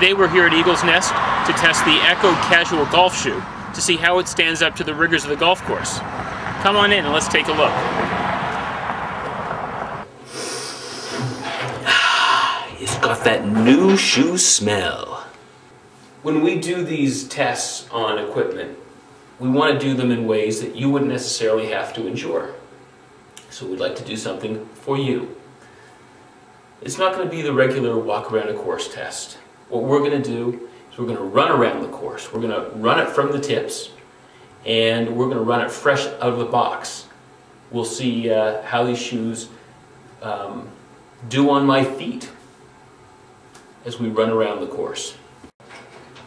Today we're here at Eagle's Nest to test the Ecco casual golf shoe to see how it stands up to the rigors of the golf course. Come on in and let's take a look. It's got that new shoe smell. When we do these tests on equipment, we want to do them in ways that you wouldn't necessarily have to endure. So we'd like to do something for you. It's not going to be the regular walk around a course test. What we're going to do is we're going to run around the course. We're going to run it from the tips, and we're going to run it fresh out of the box. We'll see how these shoes do on my feet as we run around the course.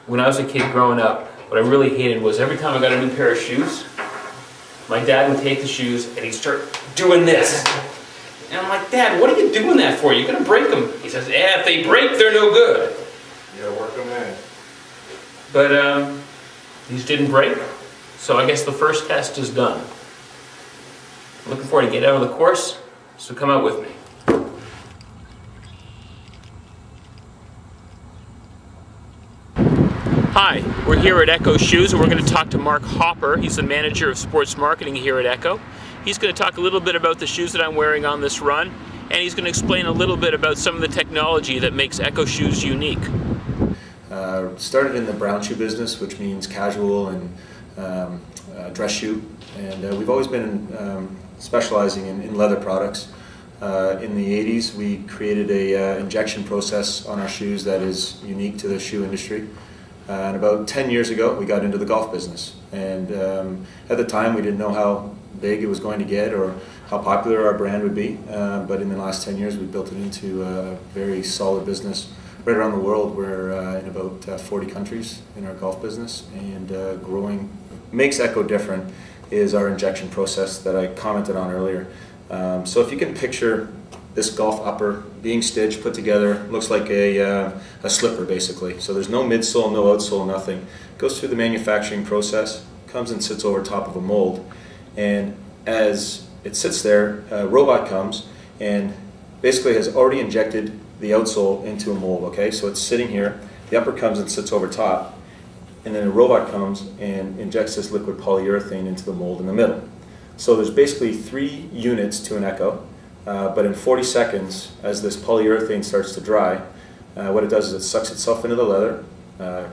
When I was a kid growing up, what I really hated was every time I got a new pair of shoes, my dad would take the shoes and he'd start doing this. And I'm like, Dad, what are you doing that for? You're going to break them. He says, yeah, if they break, they're no good. You gotta work them in. But these didn't break, so I guess the first test is done. I'm looking forward to get out of the course, so come out with me. Hi, we're here at Ecco Shoes, and we're going to talk to Mark Hopper. He's the manager of sports marketing here at Ecco. He's going to talk a little bit about the shoes that I'm wearing on this run, and he's going to explain a little bit about some of the technology that makes Ecco shoes unique. Started in the brown shoe business, which means casual and dress shoe, and we've always been specializing in leather products. In the 80s, we created a injection process on our shoes that is unique to the shoe industry. And about 10 years ago, we got into the golf business. And at the time, we didn't know how big it was going to get or how popular our brand would be. But in the last 10 years, we built it into a very solid business right around the world. We're in about 40 countries in our golf business, and growing. Makes Ecco different is our injection process that I commented on earlier. So if you can picture this golf upper being stitched, put together, looks like a slipper basically. So there's no midsole, no outsole, nothing. Goes through the manufacturing process, comes and sits over top of a mold, and as it sits there, a robot comes and basically has already injected the outsole into a mold. Okay, so it's sitting here, the upper comes and sits over top, and then a robot comes and injects this liquid polyurethane into the mold in the middle. So there's basically 3 units to an Ecco. But in 40 seconds, as this polyurethane starts to dry, what it does is it sucks itself into the leather,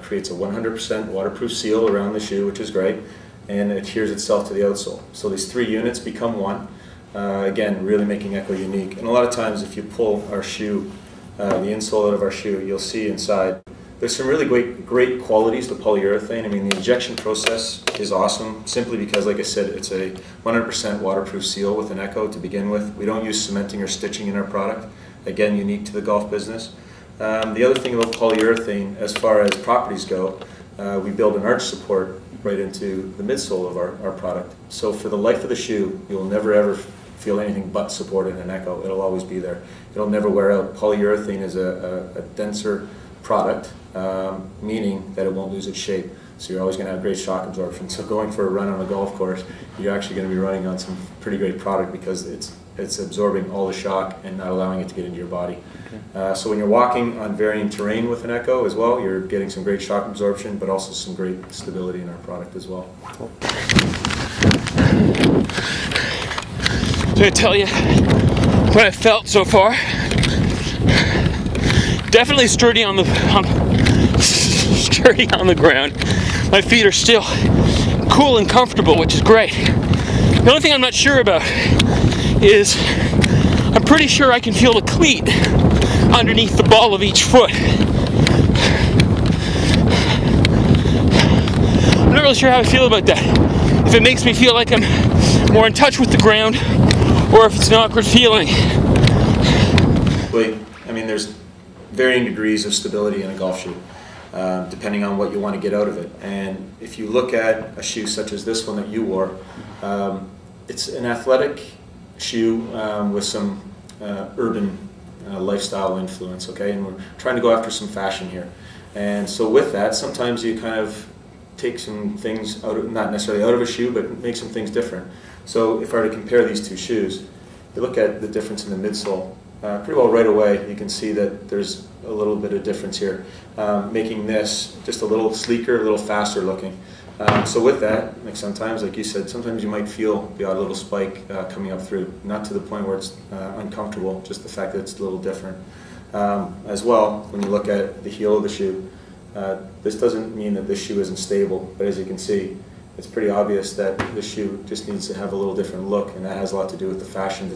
creates a 100% waterproof seal around the shoe, which is great, and it adheres itself to the outsole. So these 3 units become one, again, really making Ecco unique. And a lot of times if you pull our shoe, the insole out of our shoe, you'll see inside there's some really great qualities to polyurethane. I mean, the injection process is awesome, simply because, like I said, it's a 100% waterproof seal with an Ecco to begin with. We don't use cementing or stitching in our product. Again, unique to the golf business. The other thing about polyurethane, as far as properties go, we build an arch support right into the midsole of our product. So for the life of the shoe, you will never ever feel anything but support in an Ecco. It'll always be there. It'll never wear out. Polyurethane is a denser product, meaning that it won't lose its shape. So you're always going to have great shock absorption. So going for a run on a golf course, you're actually going to be running on some pretty great product because it's absorbing all the shock and not allowing it to get into your body. Okay. So when you're walking on varying terrain with an Ecco as well, you're getting some great shock absorption, but also some great stability in our product as well. Cool. So I tell you what I've felt so far. Definitely sturdy on the ground. My feet are still cool and comfortable, which is great. The only thing I'm not sure about is I'm pretty sure I can feel the cleat underneath the ball of each foot. I'm not really sure how I feel about that. If it makes me feel like I'm more in touch with the ground, or if it's an awkward feeling. Well, I mean, there's varying degrees of stability in a golf shoe, depending on what you want to get out of it. And if you look at a shoe such as this one that you wore, it's an athletic shoe with some urban lifestyle influence, okay? And we're trying to go after some fashion here. And so with that, sometimes you kind of take some things out of, not necessarily out of a shoe, but make some things different. So if I were to compare these two shoes, you look at the difference in the midsole pretty well right away you can see that there's a little bit of difference here, making this just a little sleeker, a little faster looking. So with that, like sometimes, like you said, sometimes you might feel the odd little spike coming up through, not to the point where it's uncomfortable, just the fact that it's a little different. As well, when you look at the heel of the shoe, this doesn't mean that this shoe isn't stable, but as you can see, it's pretty obvious that this shoe just needs to have a little different look, and that has a lot to do with the fashion.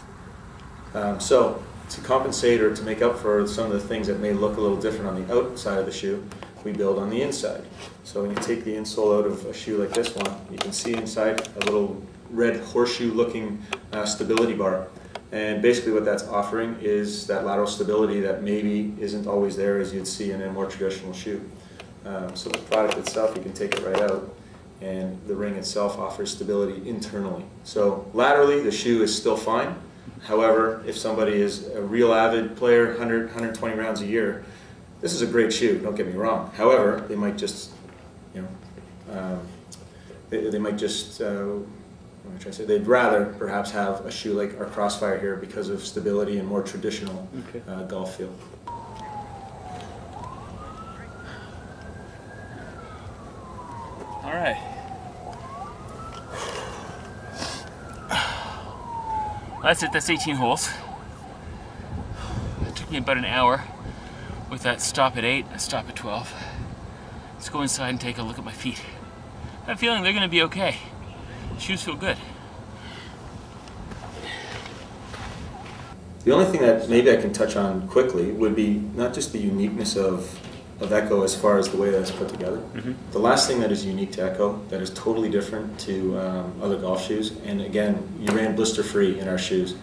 So to compensate or to make up for some of the things that may look a little different on the outside of the shoe, we build on the inside. So when you take the insole out of a shoe like this one, you can see inside a little red horseshoe looking stability bar. And basically what that's offering is that lateral stability that maybe isn't always there as you'd see in a more traditional shoe. So the product itself, you can take it right out, and the ring itself offers stability internally. So laterally, the shoe is still fine. However, if somebody is a real avid player, 100, 120 rounds a year, this is a great shoe, don't get me wrong. However, they might just, they might just, what am I trying to say? They'd rather perhaps have a shoe like our Crossfire here because of stability and more traditional golf feel. All right. That's it, that's 18 holes. It took me about an hour with that stop at 8 and stop at 12. Let's go inside and take a look at my feet. I have a feeling they're gonna be okay. The shoes feel good. The only thing that maybe I can touch on quickly would be not just the uniqueness of Ecco as far as the way that it's put together. The last thing that is unique to Ecco, that is totally different to other golf shoes, and again, you ran blister free in our shoes.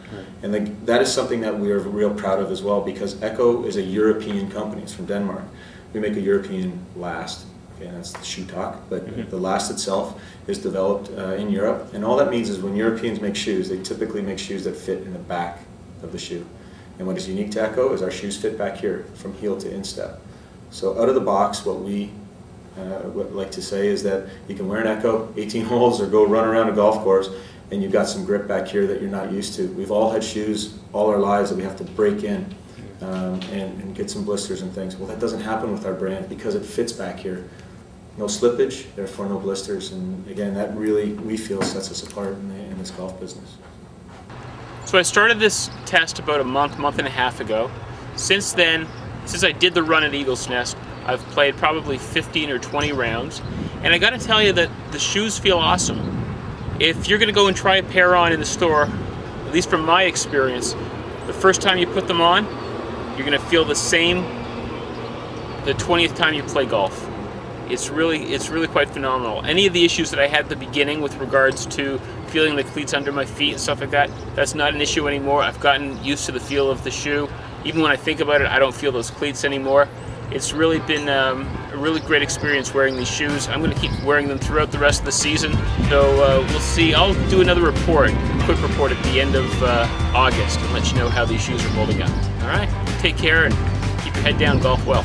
And that is something that we are real proud of as well, because Ecco is a European company. It's from Denmark. We make a European last, okay, and that's the shoe talk, but the last itself is developed in Europe, and all that means is when Europeans make shoes, they typically make shoes that fit in the back of the shoe. And what is unique to Ecco is our shoes fit back here from heel to instep. So out of the box, what we would like to say is that you can wear an Ecco 18 holes or go run around a golf course and you've got some grip back here that you're not used to. We've all had shoes all our lives that we have to break in and get some blisters and things. Well, that doesn't happen with our brand because it fits back here. No slippage, therefore no blisters, and again, that really, we feel, sets us apart in this golf business. So I started this test about a month and a half ago. Since then, since I did the run at Eagle's Nest, I've played probably 15 or 20 rounds, and I gotta tell you that the shoes feel awesome. If you're gonna go and try a pair on in the store, at least from my experience, the first time you put them on, you're gonna feel the same the 20th time you play golf. It's really quite phenomenal. Any of the issues that I had at the beginning with regards to feeling the cleats under my feet and stuff like that, that's not an issue anymore. I've gotten used to the feel of the shoe. Even when I think about it, I don't feel those cleats anymore. It's really been a really great experience wearing these shoes. I'm going to keep wearing them throughout the rest of the season. So we'll see. I'll do another report, a quick report at the end of August, and let you know how these shoes are holding up. All right, take care and keep your head down, golf well.